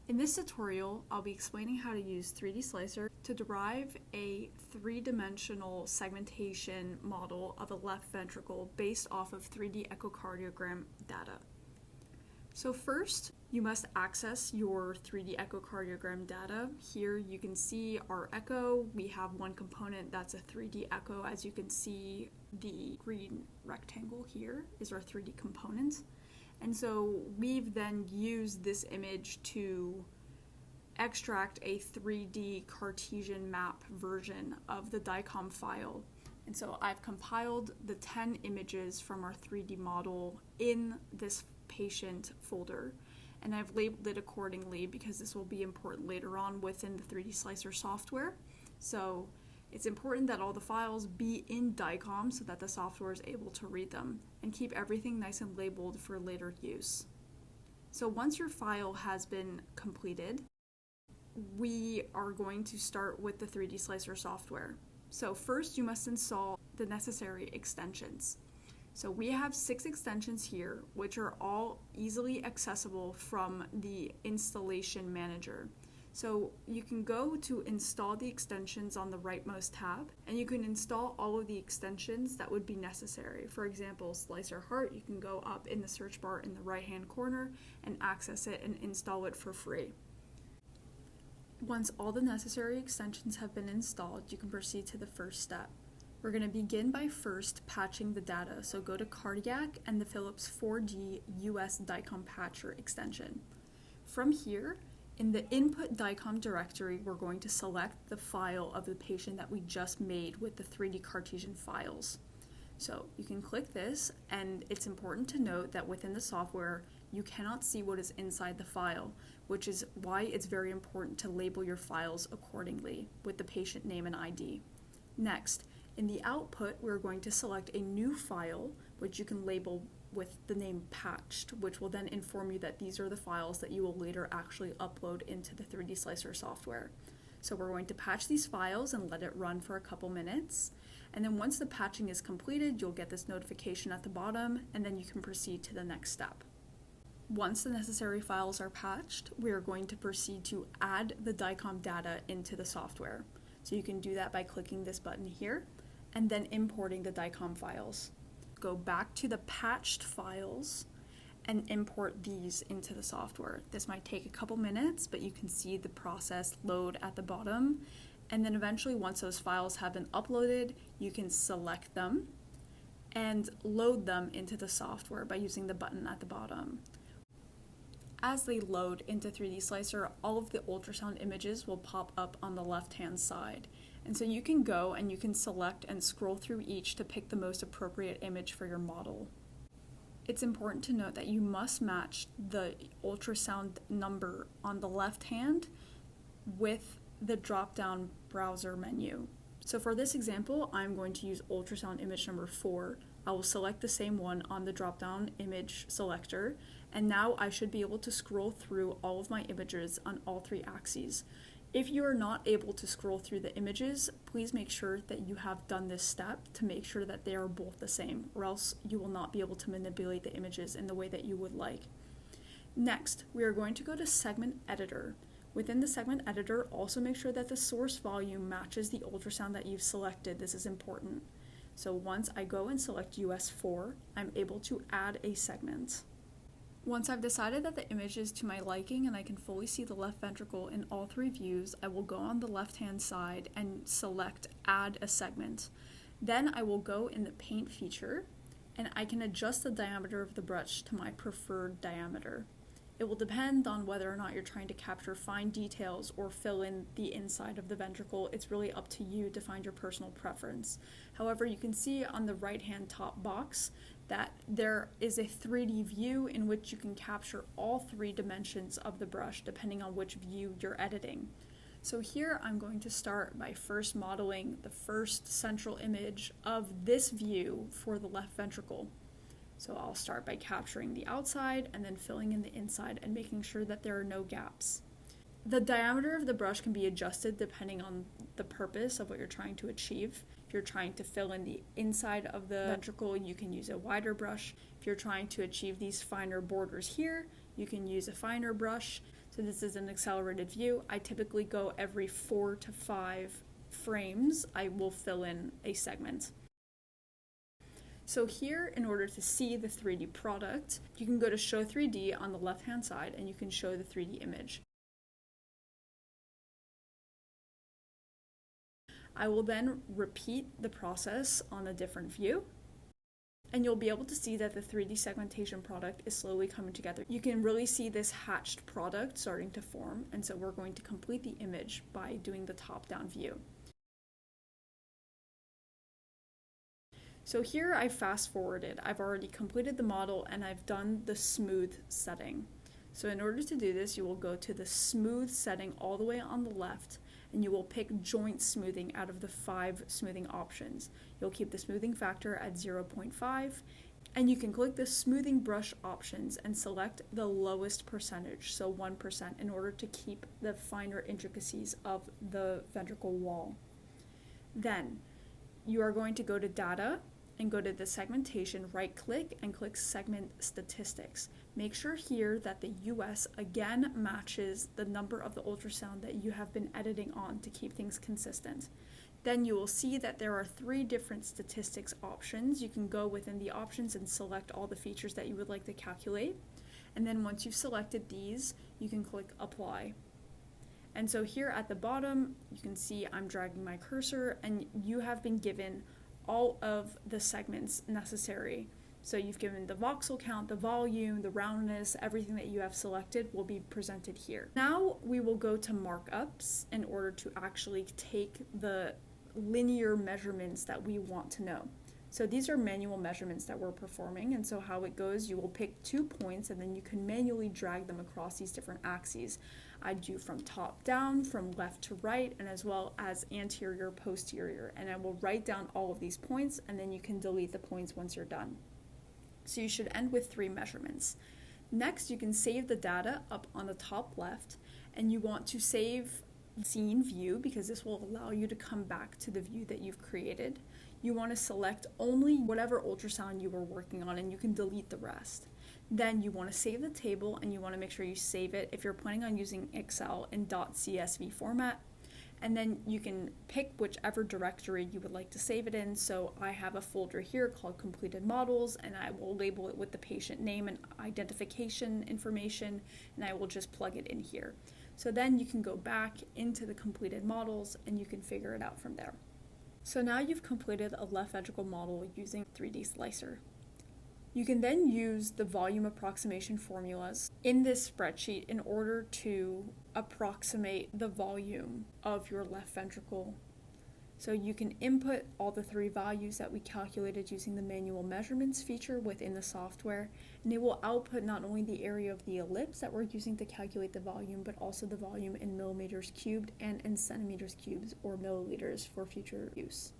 In this tutorial, I'll be explaining how to use 3D Slicer to derive a three-dimensional segmentation model of a left ventricle based off of 3D echocardiogram data. So first, you must access your 3D echocardiogram data. Here you can see our echo. We have one component that's a 3D echo. As you can see, the green rectangle here is our 3D component. And so we've then used this image to extract a 3D Cartesian map version of the DICOM file. And so I've compiled the 10 images from our 3D model in this patient folder. And I've labeled it accordingly because this will be important later on within the 3D Slicer software. So it's important that all the files be in DICOM so that the software is able to read them, and keep everything nice and labeled for later use. So once your file has been completed, we are going to start with the 3D Slicer software. So first you must install the necessary extensions. So we have 6 extensions here, which are all easily accessible from the installation manager. So you can go to install the extensions on the rightmost tab, and you can install all of the extensions that would be necessary. For example, Slicer Heart, you can go up in the search bar in the right-hand corner and access it and install it for free. Once all the necessary extensions have been installed, you can proceed to the first step. We're going to begin by first patching the data. So go to Cardiac and the Philips 4D US DICOM Patcher extension. From here, in the input DICOM directory, we're going to select the file of the patient that we just made with the 3D Cartesian files. So you can click this, and it's important to note that within the software, you cannot see what is inside the file, which is why it's very important to label your files accordingly with the patient name and ID. Next, in the output, we're going to select a new file, which you can label with the name patched, which will then inform you that these are the files that you will later actually upload into the 3D Slicer software. So we're going to patch these files and let it run for a couple minutes. And then once the patching is completed, you'll get this notification at the bottom, and then you can proceed to the next step. Once the necessary files are patched, we are going to proceed to add the DICOM data into the software. So you can do that by clicking this button here, and then importing the DICOM files. Go back to the patched files and import these into the software. This might take a couple minutes, but you can see the process load at the bottom. And then eventually, once those files have been uploaded, you can select them and load them into the software by using the button at the bottom. As they load into 3D Slicer, all of the ultrasound images will pop up on the left-hand side. And so you can go and you can select and scroll through each to pick the most appropriate image for your model. It's important to note that you must match the ultrasound number on the left hand with the drop-down browser menu. So for this example, I'm going to use ultrasound image number 4. I will select the same one on the drop-down image selector, and now I should be able to scroll through all of my images on all 3 axes. If you are not able to scroll through the images, please make sure that you have done this step to make sure that they are both the same, or else you will not be able to manipulate the images in the way that you would like. Next, we are going to go to Segment Editor. Within the Segment Editor, also make sure that the source volume matches the ultrasound that you've selected. This is important. So once I go and select US4, I'm able to add a segment. Once I've decided that the image is to my liking and I can fully see the left ventricle in all 3 views, I will go on the left-hand side and select Add a Segment. Then I will go in the Paint feature, and I can adjust the diameter of the brush to my preferred diameter. It will depend on whether or not you're trying to capture fine details or fill in the inside of the ventricle. It's really up to you to find your personal preference. However, you can see on the right-hand top box that there is a 3D view in which you can capture all 3 dimensions of the brush depending on which view you're editing. So here I'm going to start by first modeling the first central image of this view for the left ventricle. So I'll start by capturing the outside and then filling in the inside and making sure that there are no gaps. The diameter of the brush can be adjusted depending on the purpose of what you're trying to achieve. If you're trying to fill in the inside of the ventricle, you can use a wider brush. If you're trying to achieve these finer borders here, you can use a finer brush. So this is an accelerated view. I typically go every 4 to 5 frames, I will fill in a segment. So here, in order to see the 3D product, you can go to Show 3D on the left-hand side and you can show the 3D image. I will then repeat the process on a different view, and you'll be able to see that the 3D segmentation product is slowly coming together. You can really see this hatched product starting to form, and so we're going to complete the image by doing the top-down view. So here I fast forwarded. I've already completed the model and I've done the smooth setting. So in order to do this, you will go to the smooth setting all the way on the left, and you will pick joint smoothing out of the 5 smoothing options. You'll keep the smoothing factor at 0.5, and you can click the smoothing brush options and select the lowest percentage, so 1%, in order to keep the finer intricacies of the ventricle wall. Then you are going to go to Data and go to the segmentation, right click and click Segment Statistics. Make sure here that the US again matches the number of the ultrasound that you have been editing on to keep things consistent. Then you will see that there are 3 different statistics options. You can go within the options and select all the features that you would like to calculate. And then once you've selected these, you can click Apply. And so here at the bottom, you can see I'm dragging my cursor and you have been given all of the segments necessary. So you've given the voxel count, the volume, the roundness, everything that you have selected will be presented here. Now we will go to markups in order to actually take the linear measurements that we want to know. So these are manual measurements that we're performing, and so how it goes, you will pick 2 points and then you can manually drag them across these different axes. I do from top down, from left to right, and as well as anterior, posterior, and I will write down all of these points and then you can delete the points once you're done. So you should end with 3 measurements. Next, you can save the data up on the top left, and you want to save scene view because this will allow you to come back to the view that you've created. You want to select only whatever ultrasound you were working on and you can delete the rest. Then you want to save the table and you want to make sure you save it if you're planning on using Excel in .csv format. And then you can pick whichever directory you would like to save it in. So I have a folder here called completed models, and I will label it with the patient name and identification information, and I will just plug it in here. So then you can go back into the completed models and you can figure it out from there. So now you've completed a left ventricle model using 3D Slicer. You can then use the volume approximation formulas in this spreadsheet in order to approximate the volume of your left ventricle. So you can input all the 3 values that we calculated using the manual measurements feature within the software, and it will output not only the area of the ellipse that we're using to calculate the volume, but also the volume in millimeters cubed and in centimeters cubed or milliliters for future use.